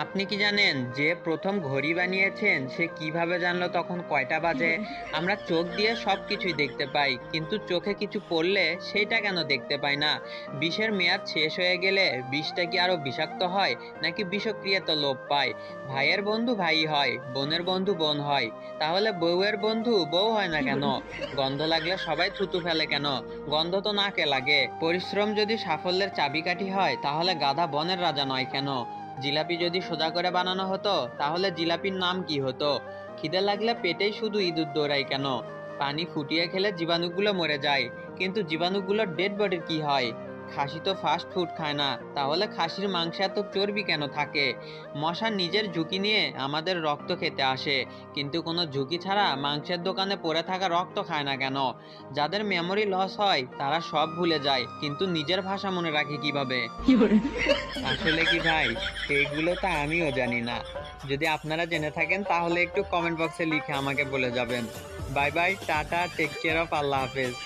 আপনি কি জানেন যে প্রথম ঘড়ি বানিয়েছেন সে কিভাবে জানলো তখন কয়টা বাজে? আমরা চোখ দিয়ে সবকিছুই দেখতে পাই, কিন্তু চোখে কিছু পড়লে সেইটা কেন দেখতে পাই না? বিষের মেয়াদ শেষ হয়ে গেলে বিষটা কি আরো বিষাক্ত হয়, নাকি বিষক্রিয়াতে লোপ পায়? ভাইয়ের বন্ধু ভাই হয়, বোনের বন্ধু বোন হয়, তাহলে বউয়ের বন্ধু বউ হয় না কেন? গন্ধ লাগলে সবাই থুতু ফেলে কেন? গন্ধ তো নাকে লাগে। পরিশ্রম যদি সাফল্যের চাবিকাঠি হয়, তাহলে গাধা বনের রাজা নয় কেন? জিলাপি যদি সোজা করে বানানো হতো, তাহলে জিলাপির নাম কি হতো? খিদে লাগলে পেটেই শুধু ইঁদুর দৌড়ায় কেন? পানি ফুটিয়ে খেলে জীবাণুগুলো মরে যায়, কিন্তু জীবাণুগুলোর ডেড বডির কি হয়? খাসি তো ফাস্ট ফুড খায় না, তাহলে খাসির মাংসে এত চর্বি কেন থাকে? মশা নিজের ঝুঁকি নিয়ে আমাদের রক্ত খেতে আসে, কিন্তু কোনো ঝুঁকি ছাড়া মাংসের দোকানে পড়ে থাকা রক্ত খায় না কেন? যাদের মেমোরি লস হয় তারা সব ভুলে যায়, কিন্তু নিজের ভাষা মনে রাখে কিভাবে? আসলে কি ভাই, এগুলো তো আমিও জানি না। যদি আপনারা জেনে থাকেন তাহলে একটু কমেন্ট বক্সে লিখে আমাকে বলে যাবেন। বাই বাই, টাটা, টেক কেয়ার অফ, আল্লাহ হাফেজ।